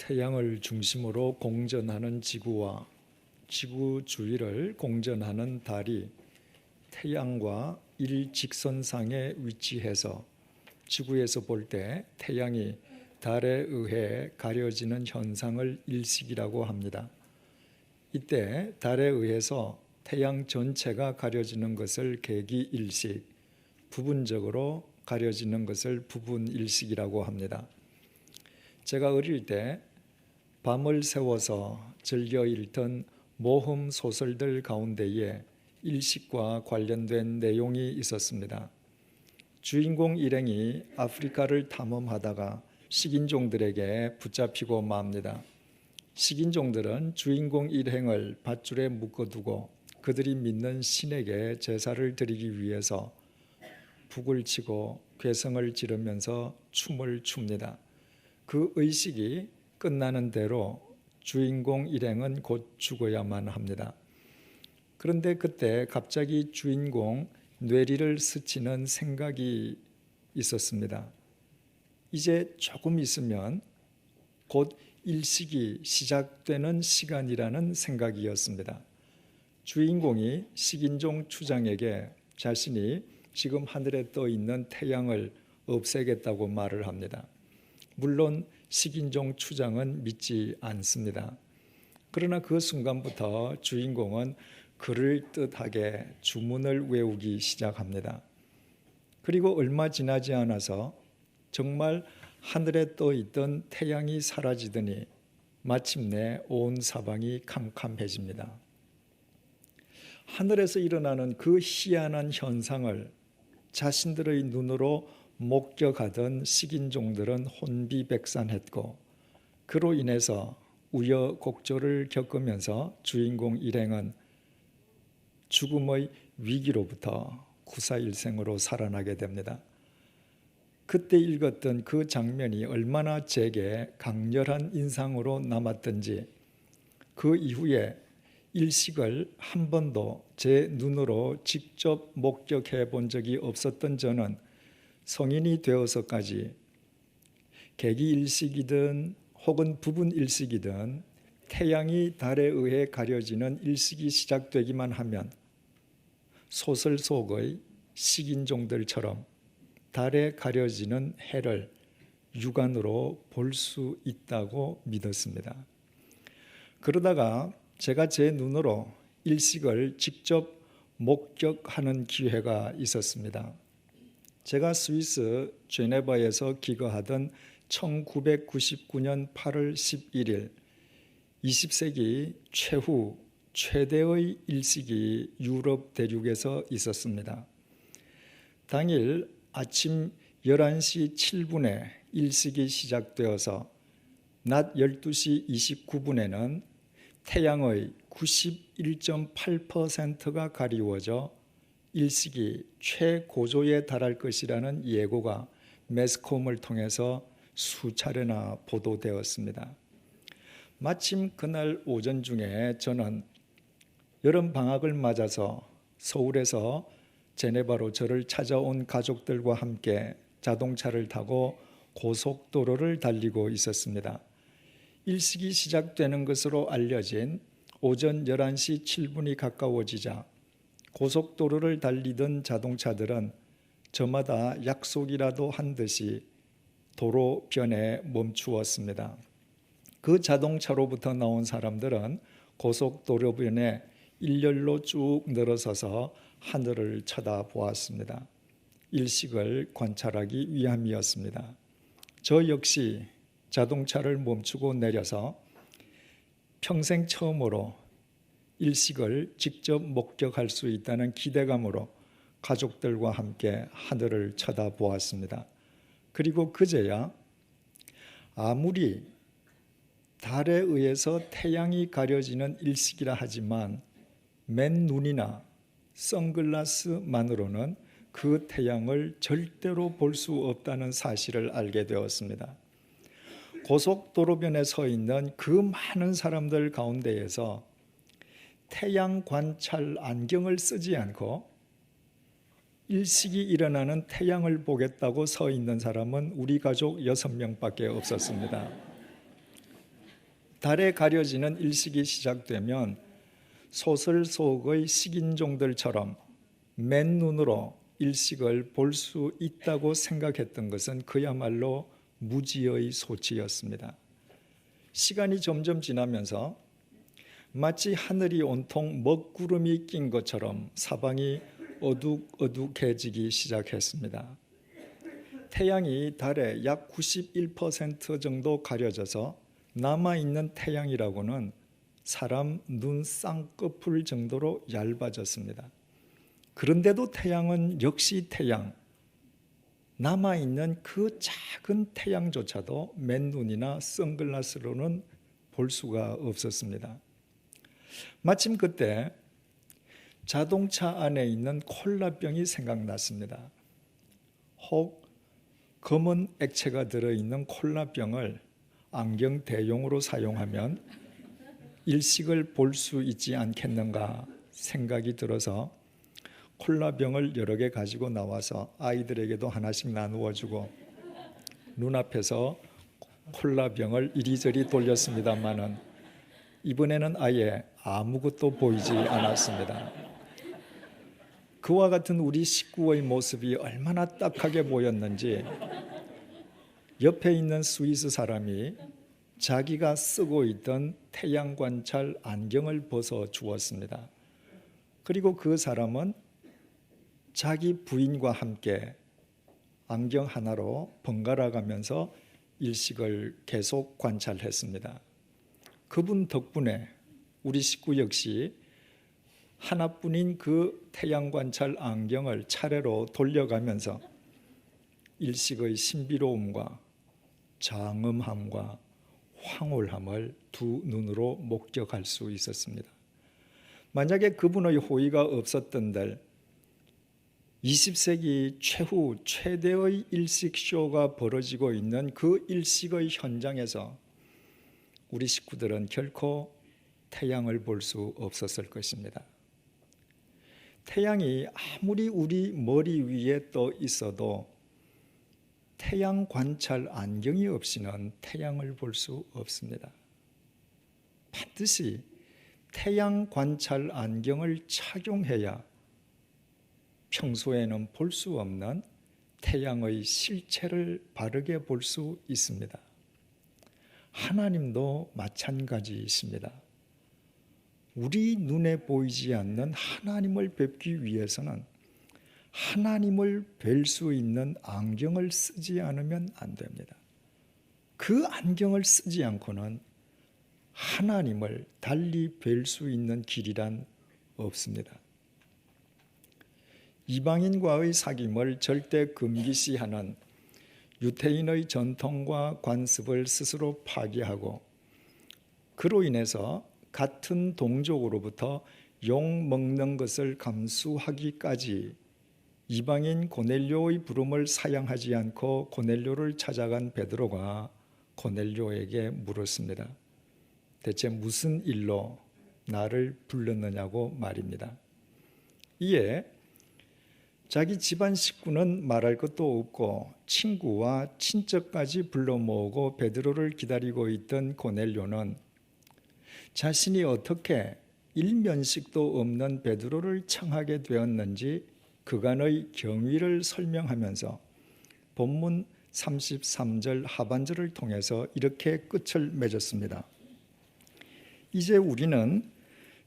태양을 중심으로 공전하는 지구와 지구 주위를 공전하는 달이 태양과 일직선상에 위치해서 지구에서 볼 때 태양이 달에 의해 가려지는 현상을 일식이라고 합니다. 이때 달에 의해서 태양 전체가 가려지는 것을 계기일식, 부분적으로 가려지는 것을 부분일식이라고 합니다. 제가 어릴 때 밤을 새워서 즐겨 읽던 모험 소설들 가운데에 일식과 관련된 내용이 있었습니다. 주인공 일행이 아프리카를 탐험하다가 식인종들에게 붙잡히고 맙니다. 식인종들은 주인공 일행을 밧줄에 묶어두고 그들이 믿는 신에게 제사를 드리기 위해서 북을 치고 괴성을 지르면서 춤을 춥니다. 그 의식이 끝나는 대로 주인공 일행은 곧 죽어야만 합니다. 그런데 그때 갑자기 주인공 뇌리를 스치는 생각이 있었습니다. 이제 조금 있으면 곧 일식이 시작되는 시간이라는 생각이었습니다. 주인공이 식인종 추장에게 자신이 지금 하늘에 떠 있는 태양을 없애겠다고 말을 합니다. 물론 식인종 추장은 믿지 않습니다. 그러나 그 순간부터 주인공은 그럴듯하게 주문을 외우기 시작합니다. 그리고 얼마 지나지 않아서 정말 하늘에 떠 있던 태양이 사라지더니 마침내 온 사방이 캄캄해집니다. 하늘에서 일어나는 그 희한한 현상을 자신들의 눈으로 목격하던 식인종들은 혼비백산했고 그로 인해서 우여곡절을 겪으면서 주인공 일행은 죽음의 위기로부터 구사일생으로 살아나게 됩니다. 그때 읽었던 그 장면이 얼마나 제게 강렬한 인상으로 남았던지 그 이후에 일식을 한 번도 제 눈으로 직접 목격해 본 적이 없었던 저는 성인이 되어서까지 계기일식이든 혹은 부분일식이든 태양이 달에 의해 가려지는 일식이 시작되기만 하면 소설 속의 식인종들처럼 달에 가려지는 해를 육안으로 볼 수 있다고 믿었습니다. 그러다가 제가 제 눈으로 일식을 직접 목격하는 기회가 있었습니다. 제가 스위스 제네바에서 기거하던 1999년 8월 11일 20세기 최대의 일식이 유럽 대륙에서 있었습니다. 당일 아침 11시 7분에 일식이 시작되어서 낮 12시 29분에는 태양의 91.8%가 가리워져 일식이 최고조에 달할 것이라는 예고가 매스컴을 통해서 수차례나 보도되었습니다. 마침 그날 오전 중에 저는 여름 방학을 맞아서 서울에서 제네바로 저를 찾아온 가족들과 함께 자동차를 타고 고속도로를 달리고 있었습니다. 일식이 시작되는 것으로 알려진 오전 11시 7분이 가까워지자 고속도로를 달리던 자동차들은 저마다 약속이라도 한 듯이 도로변에 멈추었습니다. 그 자동차로부터 나온 사람들은 고속도로변에 일렬로 쭉 늘어서서 하늘을 쳐다보았습니다. 일식을 관찰하기 위함이었습니다. 저 역시 자동차를 멈추고 내려서 평생 처음으로 일식을 직접 목격할 수 있다는 기대감으로 가족들과 함께 하늘을 쳐다보았습니다. 그리고 그제야 아무리 달에 의해서 태양이 가려지는 일식이라 하지만 맨눈이나 선글라스만으로는 그 태양을 절대로 볼 수 없다는 사실을 알게 되었습니다. 고속도로변에 서 있는 그 많은 사람들 가운데에서 태양 관찰 안경을 쓰지 않고 일식이 일어나는 태양을 보겠다고 서 있는 사람은 우리 가족 6명밖에 없었습니다. 달에 가려지는 일식이 시작되면 소설 속의 식인종들처럼 맨눈으로 일식을 볼 수 있다고 생각했던 것은 그야말로 무지의 소치였습니다. 시간이 점점 지나면서 마치 하늘이 온통 먹구름이 낀 것처럼 사방이 어둑어둑해지기 시작했습니다. 태양이 달의 약 91% 정도 가려져서 남아있는 태양이라고는 사람 눈 쌍꺼풀 정도로 얇아졌습니다. 그런데도 태양은 역시 태양, 남아있는 그 작은 태양조차도 맨눈이나 선글라스로는 볼 수가 없었습니다. 마침 그때 자동차 안에 있는 콜라병이 생각났습니다. 혹 검은 액체가 들어있는 콜라병을 안경 대용으로 사용하면 일식을 볼 수 있지 않겠는가 생각이 들어서 콜라병을 여러 개 가지고 나와서 아이들에게도 하나씩 나누어 주고 눈앞에서 콜라병을 이리저리 돌렸습니다마는 이번에는 아예 아무것도 보이지 않았습니다. 그와 같은 우리 식구의 모습이 얼마나 딱하게 보였는지 옆에 있는 스위스 사람이 자기가 쓰고 있던 태양 관찰 안경을 벗어 주었습니다. 그리고 그 사람은 자기 부인과 함께 안경 하나로 번갈아 가면서 일식을 계속 관찰했습니다. 그분 덕분에 우리 식구 역시 하나뿐인 그 태양 관찰 안경을 차례로 돌려가면서 일식의 신비로움과 장엄함과 황홀함을 두 눈으로 목격할 수 있었습니다. 만약에 그분의 호의가 없었던들 20세기 최후 최대의 일식쇼가 벌어지고 있는 그 일식의 현장에서 우리 식구들은 결코 태양을 볼 수 없었을 것입니다. 태양이 아무리 우리 머리 위에 떠 있어도 태양 관찰 안경이 없이는 태양을 볼 수 없습니다. 반드시 태양 관찰 안경을 착용해야 평소에는 볼 수 없는 태양의 실체를 바르게 볼 수 있습니다. 하나님도 마찬가지이십니다. 우리 눈에 보이지 않는 하나님을 뵙기 위해서는 하나님을 뵐 수 있는 안경을 쓰지 않으면 안 됩니다. 그 안경을 쓰지 않고는 하나님을 달리 뵐 수 있는 길이란 없습니다. 이방인과의 사귐을 절대 금기시하는 유태인의 전통과 관습을 스스로 파괴하고 그로 인해서 같은 동족으로부터 욕 먹는 것을 감수하기까지 이방인 고넬료의 부름을 사양하지 않고 고넬료를 찾아간 베드로가 고넬료에게 물었습니다. 대체 무슨 일로 나를 불렀느냐고 말입니다. 이에 자기 집안 식구는 말할 것도 없고 친구와 친척까지 불러 모으고 베드로를 기다리고 있던 고넬료는 자신이 어떻게 일면식도 없는 베드로를 청하게 되었는지 그간의 경위를 설명하면서 본문 33절 하반절을 통해서 이렇게 끝을 맺었습니다. 이제 우리는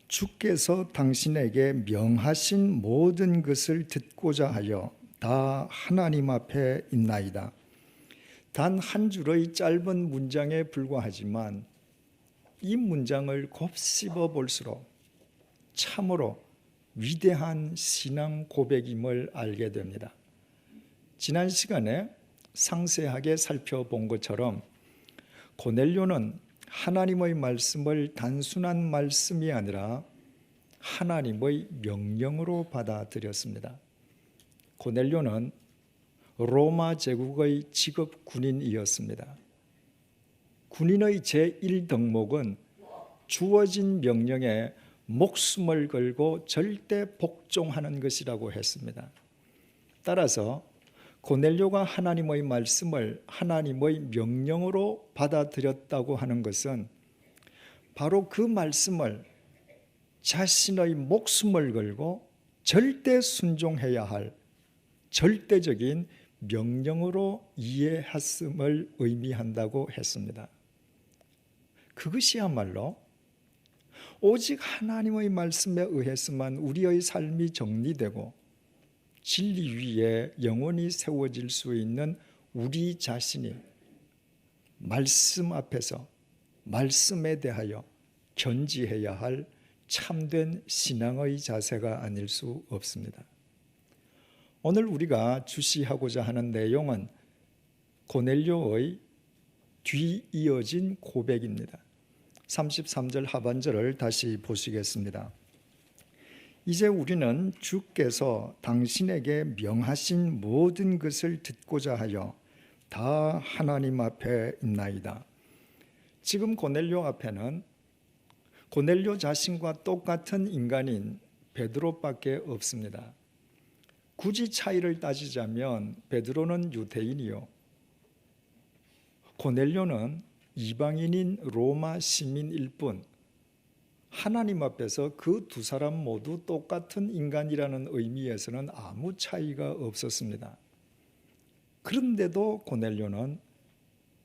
주께서 당신에게 명하신 모든 것을 듣고자 하여 다 하나님 앞에 있나이다. 단 한 줄의 짧은 문장에 불과하지만 이 문장을 곱씹어 볼수록 참으로 위대한 신앙 고백임을 알게 됩니다. 지난 시간에 상세하게 살펴본 것처럼 고넬료는 하나님의 말씀을 단순한 말씀이 아니라 하나님의 명령으로 받아들였습니다. 고넬료는 로마 제국의 직업 군인이었습니다. 군인의 제1덕목은 주어진 명령에 목숨을 걸고 절대 복종하는 것이라고 했습니다. 따라서 고넬료가 하나님의 말씀을 하나님의 명령으로 받아들였다고 하는 것은 바로 그 말씀을 자신의 목숨을 걸고 절대 순종해야 할 절대적인 명령으로 이해했음을 의미한다고 했습니다. 그것이야말로 오직 하나님의 말씀에 의해서만 우리의 삶이 정리되고 진리 위에 영원히 세워질 수 있는 우리 자신이 말씀 앞에서 말씀에 대하여 견지해야 할 참된 신앙의 자세가 아닐 수 없습니다. 오늘 우리가 주시하고자 하는 내용은 고넬료의 뒤이어진 고백입니다. 33절 하반절을 다시 보시겠습니다. 이제 우리는 주께서 당신에게 명하신 모든 것을 듣고자 하여 다 하나님 앞에 있나이다. 지금 고넬료 앞에는 고넬료 자신과 똑같은 인간인 베드로밖에 없습니다. 굳이 차이를 따지자면 베드로는 유대인이요, 고넬료는 이방인인 로마 시민일 뿐, 하나님 앞에서 그 두 사람 모두 똑같은 인간이라는 의미에서는 아무 차이가 없었습니다. 그런데도 고넬료는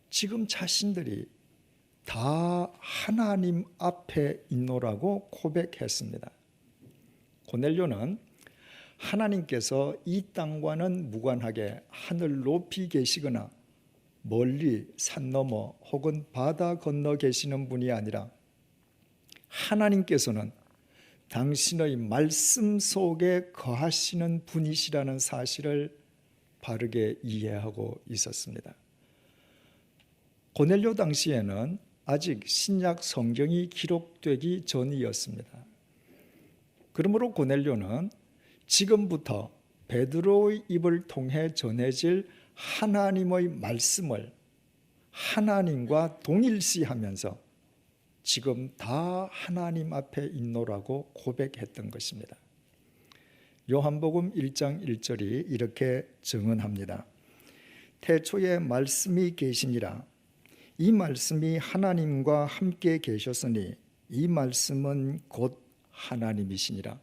지금 자신들이 다 하나님 앞에 있노라고 고백했습니다. 고넬료는 하나님께서 이 땅과는 무관하게 하늘 높이 계시거나 멀리 산 너머 혹은 바다 건너 계시는 분이 아니라 하나님께서는 당신의 말씀 속에 거하시는 분이시라는 사실을 바르게 이해하고 있었습니다. 고넬료 당시에는 아직 신약 성경이 기록되기 전이었습니다. 그러므로 고넬료는 지금부터 베드로의 입을 통해 전해질 하나님의 말씀을 하나님과 동일시하면서 지금 다 하나님 앞에 있노라고 고백했던 것입니다. 요한복음 1장 1절이 이렇게 증언합니다. 태초에 말씀이 계시니라. 이 말씀이 하나님과 함께 계셨으니 이 말씀은 곧 하나님이시니라.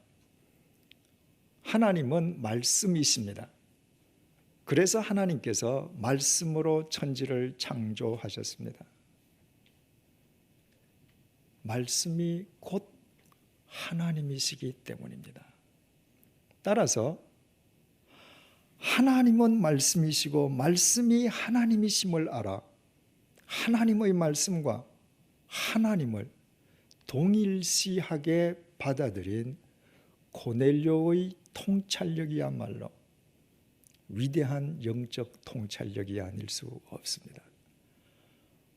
하나님은 말씀이십니다. 그래서 하나님께서 말씀으로 천지를 창조하셨습니다. 말씀이 곧 하나님이시기 때문입니다. 따라서 하나님은 말씀이시고 말씀이 하나님이심을 알아 하나님의 말씀과 하나님을 동일시하게 받아들인 고넬료의 통찰력이야말로 위대한 영적 통찰력이 아닐 수 없습니다.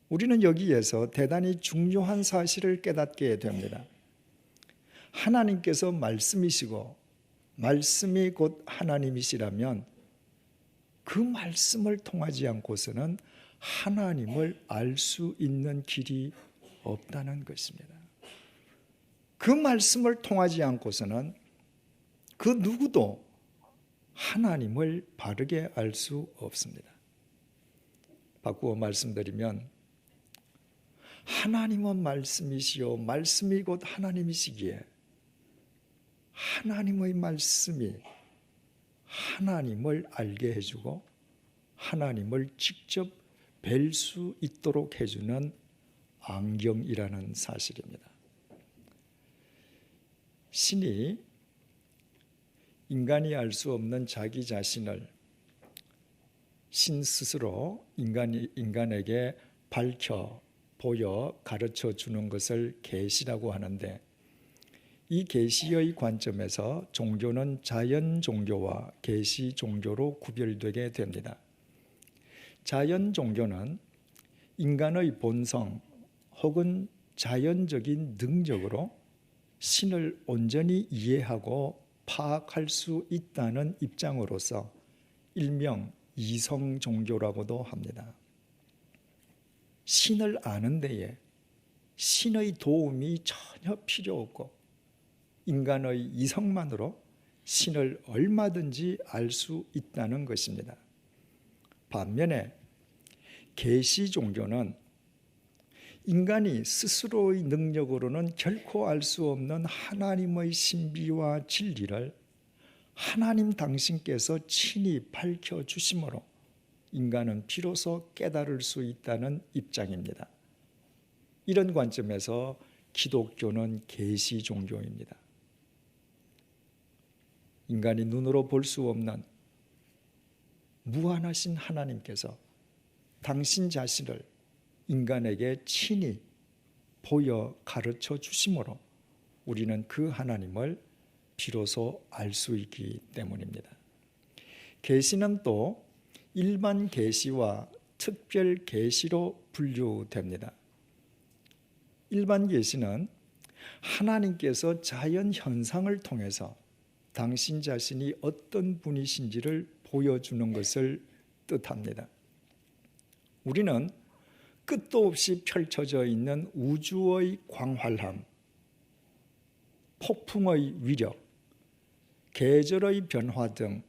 우리는 여기에서 대단히 중요한 사실을 깨닫게 됩니다. 하나님께서 말씀이시고 말씀이 곧 하나님이시라면 그 말씀을 통하지 않고서는 하나님을 알 수 있는 길이 없다는 것입니다. 그 말씀을 통하지 않고서는 그 누구도 하나님을 바르게 알 수 없습니다. 바꾸어 말씀드리면 하나님은 말씀이시요 말씀이 곧 하나님이시기에 하나님의 말씀이 하나님을 알게 해주고 하나님을 직접 뵐 수 있도록 해주는 안경이라는 사실입니다. 신이 인간이 알 수 없는 자기 자신을 신 스스로 인간에게 밝혀 보여 가르쳐 주는 것을 계시라고 하는데, 이 계시의 관점에서 종교는 자연 종교와 계시 종교로 구별되게 됩니다. 자연 종교는 인간의 본성 혹은 자연적인 능력으로 신을 온전히 이해하고 파악할 수 있다는 입장으로서 일명 이성 종교라고도 합니다. 신을 아는 데에 신의 도움이 전혀 필요 없고 인간의 이성만으로 신을 얼마든지 알 수 있다는 것입니다. 반면에 계시 종교는 인간이 스스로의 능력으로는 결코 알 수 없는 하나님의 신비와 진리를 하나님 당신께서 친히 밝혀주심으로 인간은 비로소 깨달을 수 있다는 입장입니다. 이런 관점에서 기독교는 계시 종교입니다. 인간이 눈으로 볼 수 없는 무한하신 하나님께서 당신 자신을 인간에게 친히 보여 가르쳐 주심으로 우리는 그 하나님을 비로소 알 수 있기 때문입니다. 계시는 또 일반 계시와 특별 계시로 분류됩니다. 일반 계시는 하나님께서 자연 현상을 통해서 당신 자신이 어떤 분이신지를 보여주는 것을 뜻합니다. 우리는 끝도 없이 펼쳐져 있는 우주의 광활함, 폭풍의 위력, 계절의 변화 등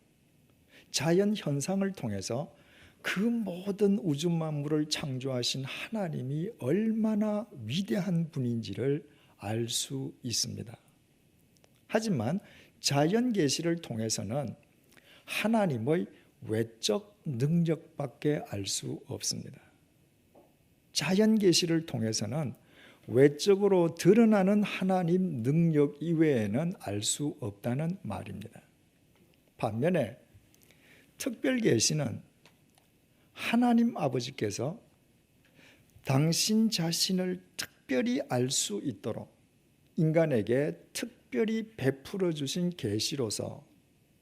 자연 현상을 통해서 그 모든 우주 만물을 창조하신 하나님이 얼마나 위대한 분인지를 알 수 있습니다. 하지만 자연 계시를 통해서는 하나님의 외적 능력밖에 알 수 없습니다. 자연 계시를 통해서는 외적으로 드러나는 하나님 능력 이외에는 알 수 없다는 말입니다. 반면에 특별 계시는 하나님 아버지께서 당신 자신을 특별히 알 수 있도록 인간에게 특별히 베풀어 주신 계시로서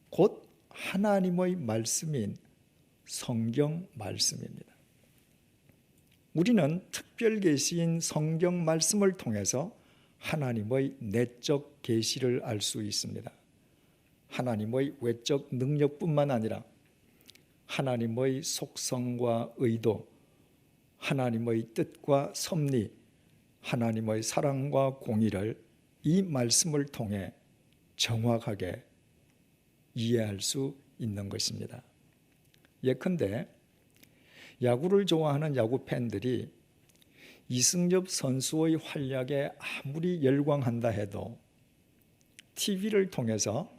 곧 하나님의 말씀인 성경 말씀입니다. 우리는 특별 계시인 성경 말씀을 통해서 하나님의 내적 계시를 알 수 있습니다. 하나님의 외적 능력뿐만 아니라 하나님의 속성과 의도, 하나님의 뜻과 섭리, 하나님의 사랑과 공의를 이 말씀을 통해 정확하게 이해할 수 있는 것입니다. 예컨대 야구를 좋아하는 야구 팬들이 이승엽 선수의 활약에 아무리 열광한다 해도 TV를 통해서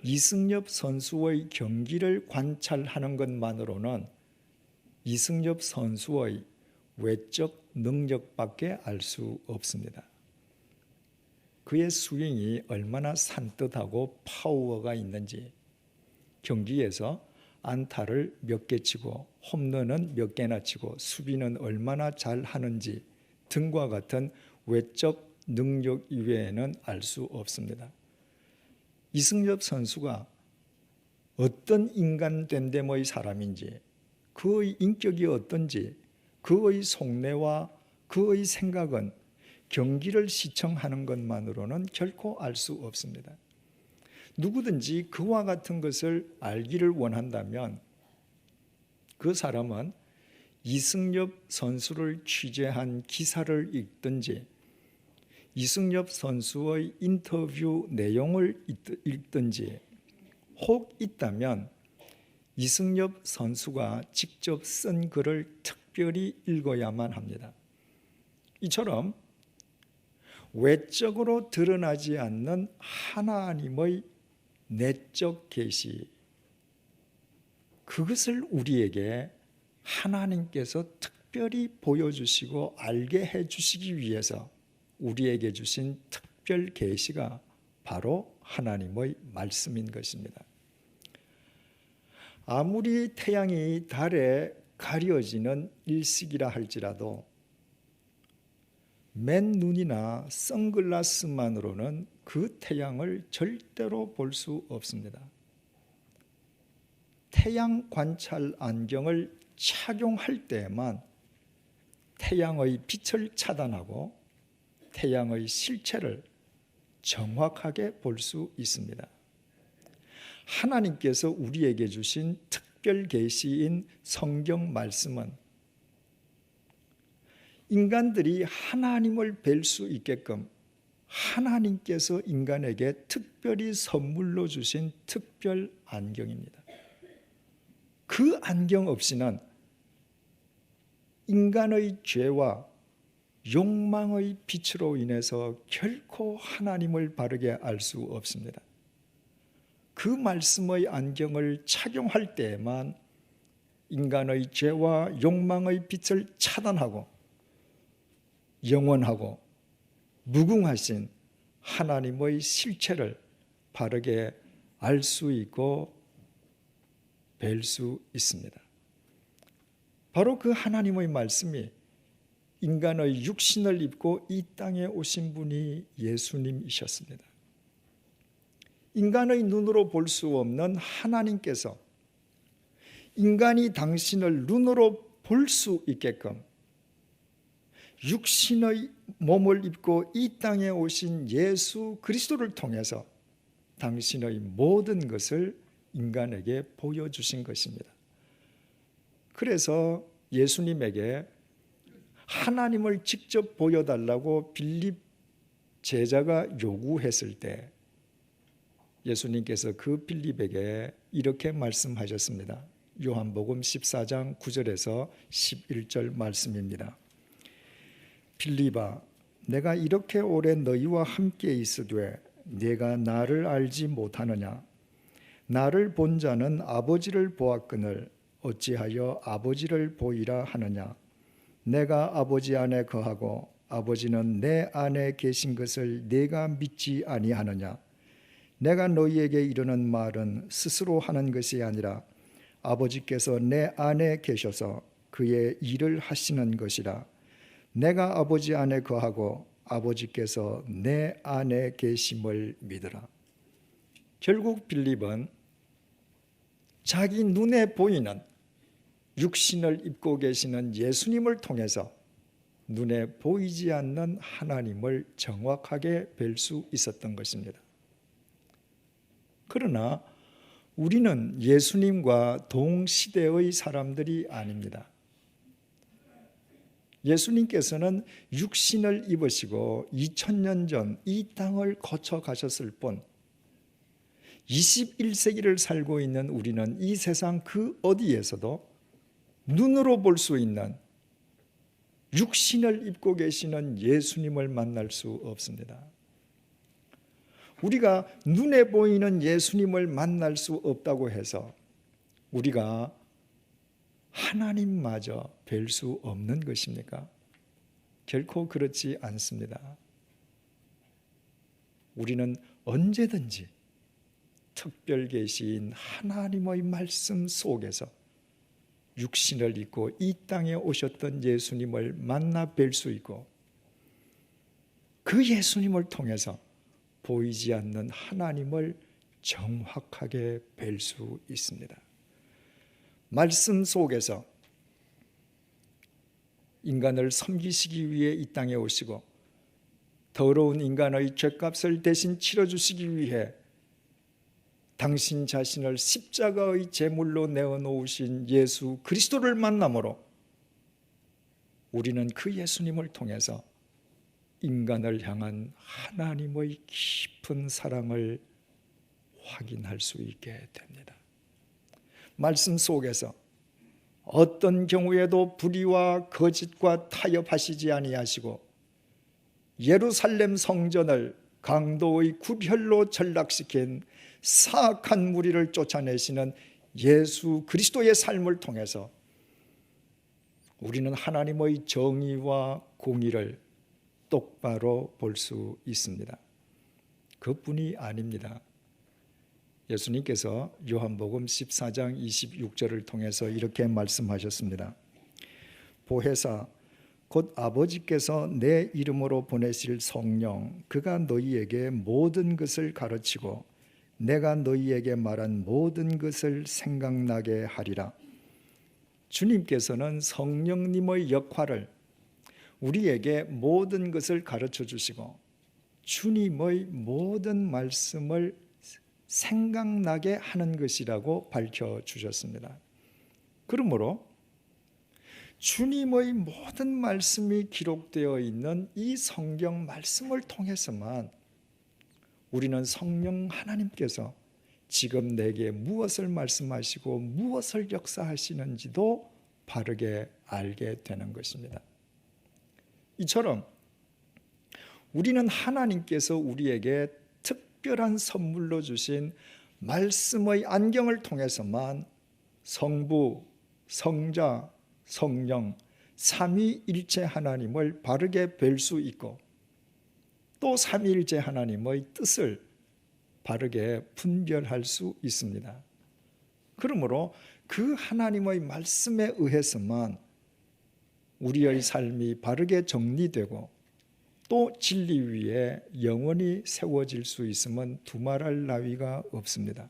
이승엽 선수의 경기를 관찰하는 것만으로는 이승엽 선수의 외적 능력밖에 알 수 없습니다. 그의 스윙이 얼마나 산뜻하고 파워가 있는지, 경기에서 안타를 몇 개 치고 홈런은 몇 개나 치고 수비는 얼마나 잘하는지 등과 같은 외적 능력 이외에는 알 수 없습니다. 이승엽 선수가 어떤 인간됨됨의 사람인지, 그의 인격이 어떤지, 그의 속내와 그의 생각은 경기를 시청하는 것만으로는 결코 알 수 없습니다. 누구든지 그와 같은 것을 알기를 원한다면 그 사람은 이승엽 선수를 취재한 기사를 읽든지 이승엽 선수의 인터뷰 내용을 읽든지, 혹 있다면 이승엽 선수가 직접 쓴 글을 특별히 읽어야만 합니다. 이처럼 외적으로 드러나지 않는 하나님의 내적 계시, 그것을 우리에게 하나님께서 특별히 보여주시고 알게 해주시기 위해서 우리에게 주신 특별 계시가 바로 하나님의 말씀인 것입니다. 아무리 태양이 달에 가려지는 일식이라 할지라도 맨눈이나 선글라스만으로는 그 태양을 절대로 볼 수 없습니다. 태양 관찰 안경을 착용할 때에만 태양의 빛을 차단하고 태양의 실체를 정확하게 볼 수 있습니다. 하나님께서 우리에게 주신 특별 계시인 성경 말씀은 인간들이 하나님을 뵐 수 있게끔 하나님께서 인간에게 특별히 선물로 주신 특별 안경입니다. 그 안경 없이는 인간의 죄와 욕망의 빛으로 인해서 결코 하나님을 바르게 알 수 없습니다. 그 말씀의 안경을 착용할 때에만 인간의 죄와 욕망의 빛을 차단하고 영원하고 무궁하신 하나님의 실체를 바르게 알 수 있고 뵐 수 있습니다. 바로 그 하나님의 말씀이 인간의 육신을 입고 이 땅에 오신 분이 예수님이셨습니다. 인간의 눈으로 볼 수 없는 하나님께서 인간이 당신을 눈으로 볼 수 있게끔 육신의 몸을 입고 이 땅에 오신 예수 그리스도를 통해서 당신의 모든 것을 인간에게 보여주신 것입니다. 그래서 예수님에게 하나님을 직접 보여달라고 빌립 제자가 요구했을 때 예수님께서 그 빌립에게 이렇게 말씀하셨습니다. 요한복음 14장 9절에서 11절 말씀입니다. 빌립아, 내가 이렇게 오래 너희와 함께 있으되 네가 나를 알지 못하느냐? 나를 본 자는 아버지를 보았거늘 어찌하여 아버지를 보이라 하느냐? 내가 아버지 안에 거하고 아버지는 내 안에 계신 것을 네가 믿지 아니하느냐? 내가 너희에게 이르는 말은 스스로 하는 것이 아니라 아버지께서 내 안에 계셔서 그의 일을 하시는 것이라. 내가 아버지 안에 거하고 아버지께서 내 안에 계심을 믿으라. 결국 빌립은 자기 눈에 보이는 육신을 입고 계시는 예수님을 통해서 눈에 보이지 않는 하나님을 정확하게 뵐 수 있었던 것입니다. 그러나 우리는 예수님과 동시대의 사람들이 아닙니다. 예수님께서는 육신을 입으시고 2000년 전 이 땅을 거쳐 가셨을 뿐 21세기를 살고 있는 우리는 이 세상 그 어디에서도 눈으로 볼 수 있는 육신을 입고 계시는 예수님을 만날 수 없습니다. 우리가 눈에 보이는 예수님을 만날 수 없다고 해서 우리가 하나님마저 뵐 수 없는 것입니까? 결코 그렇지 않습니다. 우리는 언제든지 특별 계신 하나님의 말씀 속에서 육신을 입고 이 땅에 오셨던 예수님을 만나 뵐 수 있고 그 예수님을 통해서 보이지 않는 하나님을 정확하게 뵐 수 있습니다. 말씀 속에서 인간을 섬기시기 위해 이 땅에 오시고 더러운 인간의 죄값을 대신 치러주시기 위해 당신 자신을 십자가의 제물로 내어놓으신 예수 그리스도를 만남으로 우리는 그 예수님을 통해서 인간을 향한 하나님의 깊은 사랑을 확인할 수 있게 됩니다. 말씀 속에서 어떤 경우에도 불의와 거짓과 타협하시지 아니하시고 예루살렘 성전을 강도의 구별로 전락시킨 사악한 무리를 쫓아내시는 예수 그리스도의 삶을 통해서 우리는 하나님의 정의와 공의를 똑바로 볼 수 있습니다. 그뿐이 아닙니다. 예수님께서 요한복음 14장 26절을 통해서 이렇게 말씀하셨습니다. 보혜사 곧 아버지께서 내 이름으로 보내실 성령 그가 너희에게 모든 것을 가르치고 내가 너희에게 말한 모든 것을 생각나게 하리라. 주님께서는 성령님의 역할을 우리에게 모든 것을 가르쳐 주시고 주님의 모든 말씀을 생각나게 하는 것이라고 밝혀주셨습니다. 그러므로 주님의 모든 말씀이 기록되어 있는 이 성경 말씀을 통해서만 우리는 성령 하나님께서 지금 내게 무엇을 말씀하시고 무엇을 역사하시는지도 바르게 알게 되는 것입니다. 이처럼 우리는 하나님께서 우리에게 특별한 선물로 주신 말씀의 안경을 통해서만 성부, 성자, 성령, 삼위일체 하나님을 바르게 뵐 수 있고 또 삼위일체 하나님의 뜻을 바르게 분별할 수 있습니다. 그러므로 그 하나님의 말씀에 의해서만 우리의 삶이 바르게 정리되고 또 진리 위에 영원히 세워질 수 있음은 두말할 나위가 없습니다.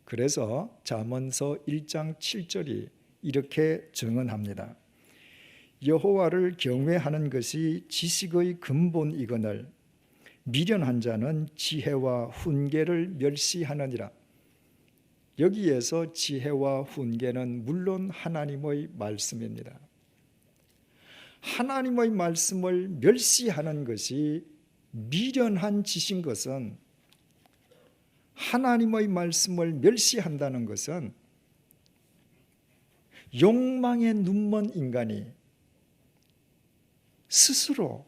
그래서 잠언서 1장 7절이 이렇게 증언합니다. 여호와를 경외하는 것이 지식의 근본이거늘 미련한 자는 지혜와 훈계를 멸시하느니라. 여기에서 지혜와 훈계는 물론 하나님의 말씀입니다. 하나님의 말씀을 멸시하는 것이 미련한 짓인 것은, 하나님의 말씀을 멸시한다는 것은 욕망에 눈먼 인간이 스스로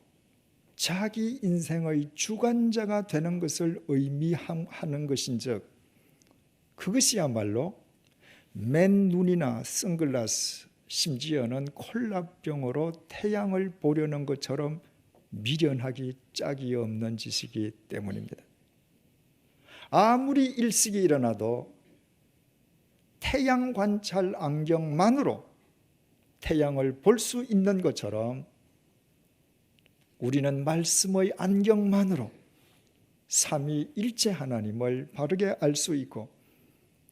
자기 인생의 주관자가 되는 것을 의미하는 것인즉 그것이야말로 맨눈이나 선글라스, 심지어는 콜라병으로 태양을 보려는 것처럼 미련하기 짝이 없는 짓이기 때문입니다. 아무리 일식이 일어나도 태양 관찰 안경만으로 태양을 볼 수 있는 것처럼 우리는 말씀의 안경만으로 삼위일체 하나님을 바르게 알 수 있고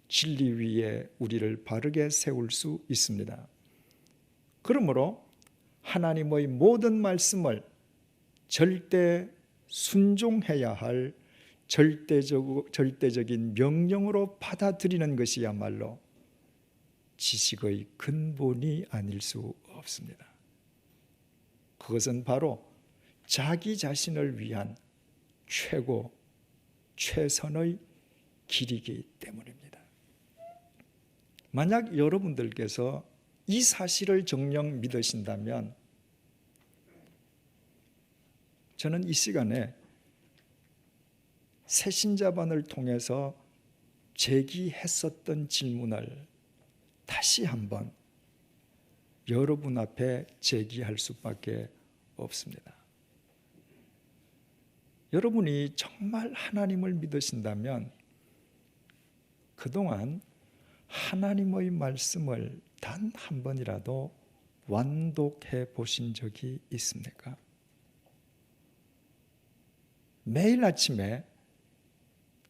진리 위에 우리를 바르게 세울 수 있습니다. 그러므로 하나님의 모든 말씀을 절대 순종해야 할 절대적인 명령으로 받아들이는 것이야말로 지식의 근본이 아닐 수 없습니다. 그것은 바로 자기 자신을 위한 최고, 최선의 길이기 때문입니다. 만약 여러분들께서 이 사실을 정녕 믿으신다면 저는 이 시간에 새신자반을 통해서 제기했었던 질문을 다시 한번 여러분 앞에 제기할 수밖에 없습니다. 여러분이 정말 하나님을 믿으신다면 그동안 하나님의 말씀을 단 한 번이라도 완독해 보신 적이 있습니까? 매일 아침에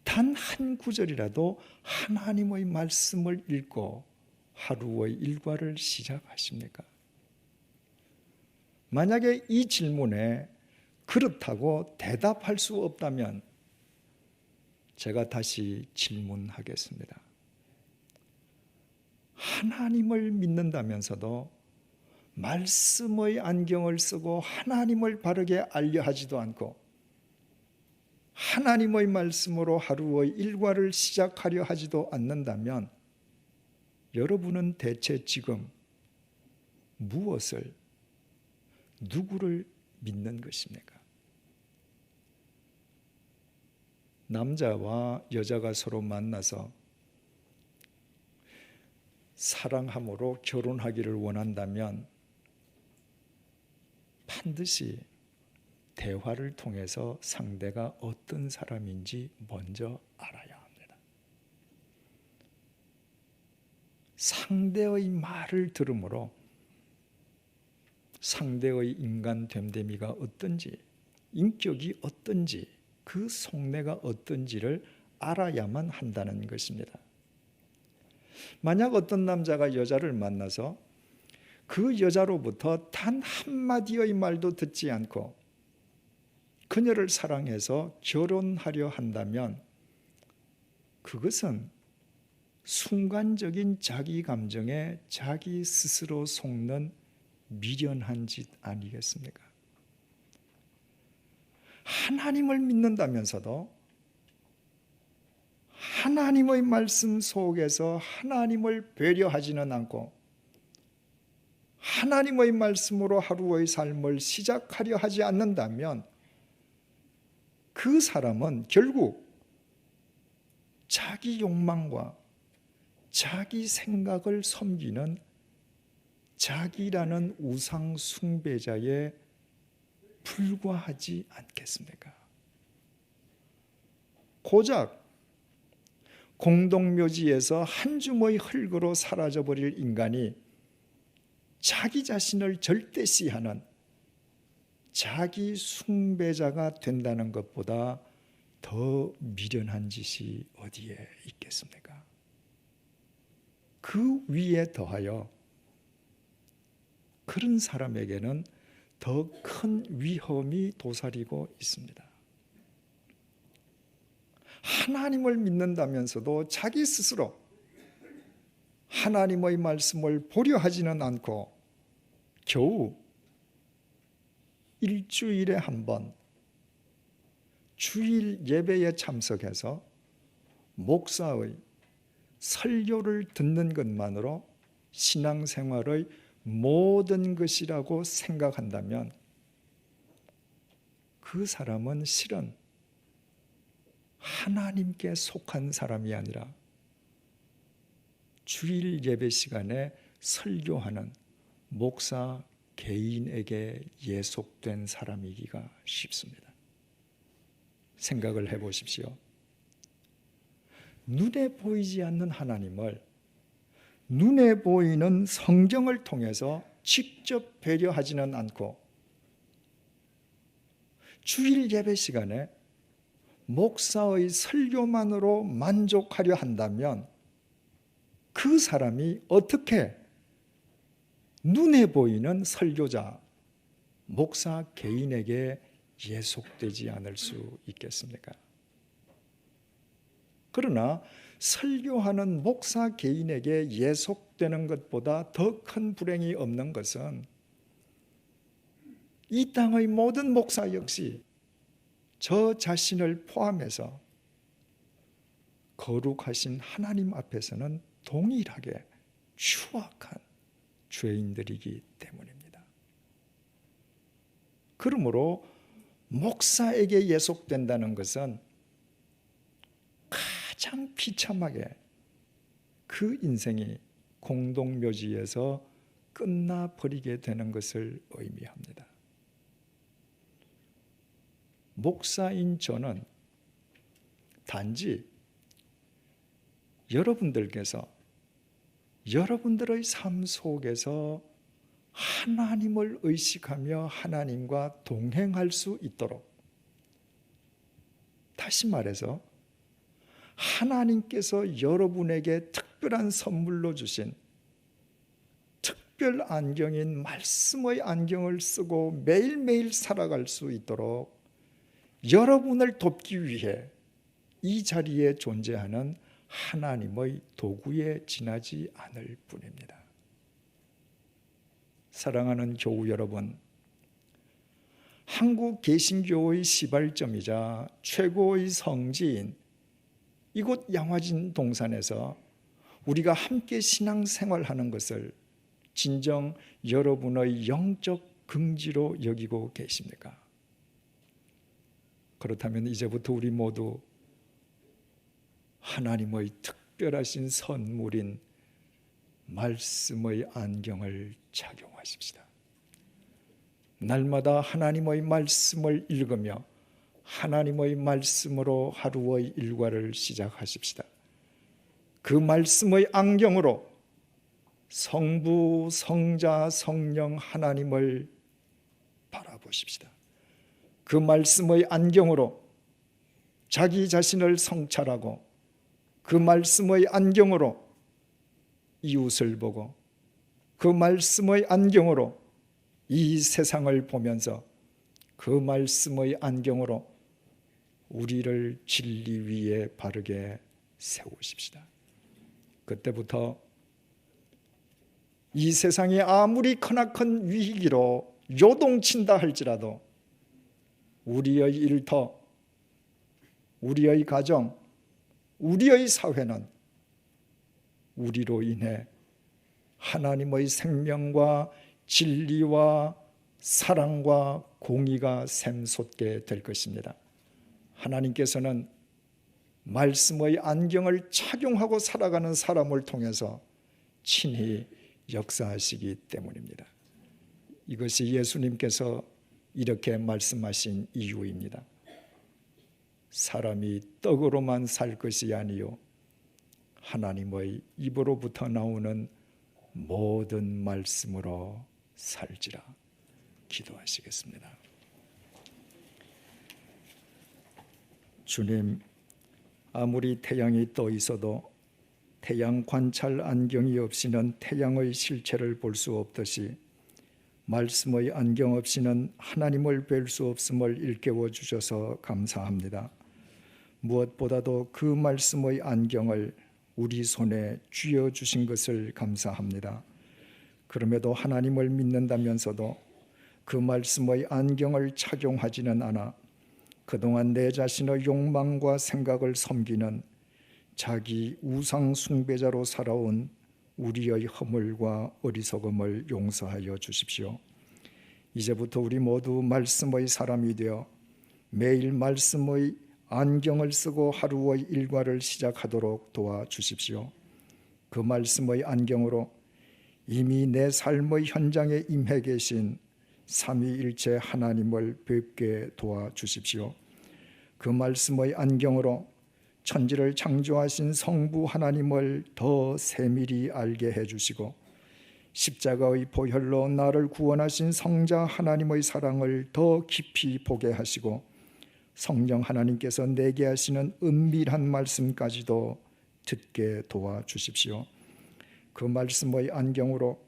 단 한 구절이라도 하나님의 말씀을 읽고 하루의 일과를 시작하십니까? 만약에 이 질문에 그렇다고 대답할 수 없다면 제가 다시 질문하겠습니다. 하나님을 믿는다면서도 말씀의 안경을 쓰고 하나님을 바르게 알려 하지도 않고 하나님의 말씀으로 하루의 일과를 시작하려 하지도 않는다면 여러분은 대체 지금 무엇을, 누구를 믿는 것입니까? 남자와 여자가 서로 만나서 사랑함으로 결혼하기를 원한다면 반드시 대화를 통해서 상대가 어떤 사람인지 먼저 알아야 합니다. 상대의 말을 들음으로 상대의 인간 됨됨이가 어떤지, 인격이 어떤지, 그 속내가 어떤지를 알아야만 한다는 것입니다. 만약 어떤 남자가 여자를 만나서 그 여자로부터 단 한마디의 말도 듣지 않고 그녀를 사랑해서 결혼하려 한다면 그것은 순간적인 자기 감정에 자기 스스로 속는 미련한 짓 아니겠습니까? 하나님을 믿는다면서도 하나님의 말씀 속에서 하나님을 배려하지는 않고 하나님의 말씀으로 하루의 삶을 시작하려 하지 않는다면 그 사람은 결국 자기 욕망과 자기 생각을 섬기는 자기라는 우상 숭배자에 불과하지 않겠습니까? 고작 공동묘지에서 한 줌의 흙으로 사라져버릴 인간이 자기 자신을 절대시하는 자기 숭배자가 된다는 것보다 더 미련한 짓이 어디에 있겠습니까? 그 위에 더하여 그런 사람에게는 더 큰 위험이 도사리고 있습니다. 하나님을 믿는다면서도 자기 스스로 하나님의 말씀을 보려 하지는 않고 겨우 일주일에 한 번 주일 예배에 참석해서 목사의 설교를 듣는 것만으로 신앙생활의 모든 것이라고 생각한다면 그 사람은 실은 하나님께 속한 사람이 아니라 주일 예배 시간에 설교하는 목사 개인에게 예속된 사람이기가 쉽습니다. 생각을 해보십시오. 눈에 보이지 않는 하나님을 눈에 보이는 성경을 통해서 직접 배려하지는 않고 주일 예배 시간에 목사의 설교만으로 만족하려 한다면 그 사람이 어떻게 눈에 보이는 설교자, 목사 개인에게 예속되지 않을 수 있겠습니까? 그러나 설교하는 목사 개인에게 예속되는 것보다 더 큰 불행이 없는 것은 이 땅의 모든 목사 역시 저 자신을 포함해서 거룩하신 하나님 앞에서는 동일하게 추악한 죄인들이기 때문입니다. 그러므로 목사에게 예속된다는 것은 가장 비참하게 그 인생이 공동묘지에서 끝나버리게 되는 것을 의미합니다. 목사인 저는 단지 여러분들께서 여러분들의 삶 속에서 하나님을 의식하며 하나님과 동행할 수 있도록, 다시 말해서 하나님께서 여러분에게 특별한 선물로 주신 특별 안경인 말씀의 안경을 쓰고 매일매일 살아갈 수 있도록 여러분을 돕기 위해 이 자리에 존재하는 하나님의 도구에 지나지 않을 뿐입니다. 사랑하는 교우 여러분, 한국 개신교의 시발점이자 최고의 성지인 이곳 양화진 동산에서 우리가 함께 신앙생활하는 것을 진정 여러분의 영적 긍지로 여기고 계십니까? 그렇다면 이제부터 우리 모두 하나님의 특별하신 선물인 말씀의 안경을 착용하십시다. 날마다 하나님의 말씀을 읽으며 하나님의 말씀으로 하루의 일과를 시작하십시다. 그 말씀의 안경으로 성부, 성자, 성령 하나님을 바라보십시다. 그 말씀의 안경으로 자기 자신을 성찰하고 그 말씀의 안경으로 이웃을 보고 그 말씀의 안경으로 이 세상을 보면서 그 말씀의 안경으로 우리를 진리 위에 바르게 세우십시다. 그때부터 이 세상이 아무리 크나큰 위기로 요동친다 할지라도 우리의 일터, 우리의 가정, 우리의 사회는 우리로 인해 하나님의 생명과 진리와 사랑과 공의가 샘솟게 될 것입니다. 하나님께서는 말씀의 안경을 착용하고 살아가는 사람을 통해서 친히 역사하시기 때문입니다. 이것이 예수님께서 이렇게 말씀하신 이유입니다. 사람이 떡으로만 살 것이 아니요 하나님의 입으로부터 나오는 모든 말씀으로 살지라. 기도하시겠습니다. 주님, 아무리 태양이 떠 있어도 태양 관찰 안경이 없이는 태양의 실체를 볼 수 없듯이 말씀의 안경 없이는 하나님을 뵐 수 없음을 일깨워 주셔서 감사합니다. 무엇보다도 그 말씀의 안경을 우리 손에 쥐어 주신 것을 감사합니다. 그럼에도 하나님을 믿는다면서도 그 말씀의 안경을 착용하지는 않아 그동안 내 자신의 욕망과 생각을 섬기는 자기 우상 숭배자로 살아온 우리의 허물과 어리석음을 용서하여 주십시오. 이제부터 우리 모두 말씀의 사람이 되어 매일 말씀의 안경을 쓰고 하루의 일과를 시작하도록 도와주십시오. 그 말씀의 안경으로 이미 내 삶의 현장에 임해 계신 삼위일체 하나님을 뵙게 도와주십시오. 그 말씀의 안경으로 천지를 창조하신 성부 하나님을 더 세밀히 알게 해주시고 십자가의 보혈로 나를 구원하신 성자 하나님의 사랑을 더 깊이 보게 하시고 성령 하나님께서 내게 하시는 은밀한 말씀까지도 듣게 도와주십시오. 그 말씀의 안경으로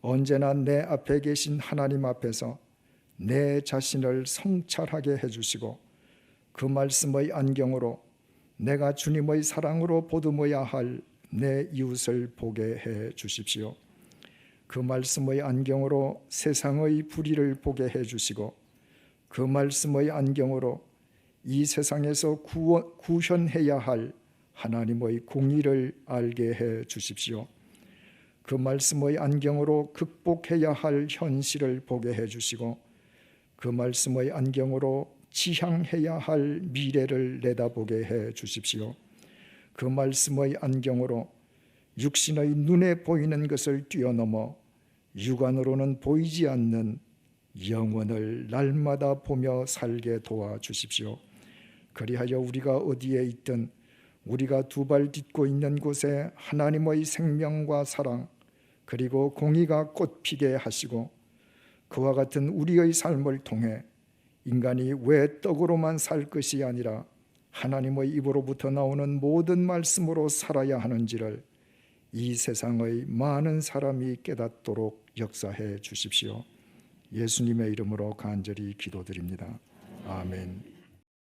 언제나 내 앞에 계신 하나님 앞에서 내 자신을 성찰하게 해주시고 그 말씀의 안경으로 내가 주님의 사랑으로 보듬어야 할 내 이웃을 보게 해 주십시오. 그 말씀의 안경으로 세상의 불의를 보게 해 주시고 그 말씀의 안경으로 이 세상에서 구현해야 할 하나님의 공의를 알게 해 주십시오. 그 말씀의 안경으로 극복해야 할 현실을 보게 해 주시고 그 말씀의 안경으로 지향해야 할 미래를 내다보게 해 주십시오. 그 말씀의 안경으로 육신의 눈에 보이는 것을 뛰어넘어 육안으로는 보이지 않는 영원을 날마다 보며 살게 도와주십시오. 그리하여 우리가 어디에 있든 우리가 두 발 딛고 있는 곳에 하나님의 생명과 사랑 그리고 공의가 꽃피게 하시고 그와 같은 우리의 삶을 통해 인간이 왜 떡으로만 살 것이 아니라 하나님의 입으로부터 나오는 모든 말씀으로 살아야 하는지를 이 세상의 많은 사람이 깨닫도록 역사해 주십시오. 예수님의 이름으로 간절히 기도드립니다. 아멘.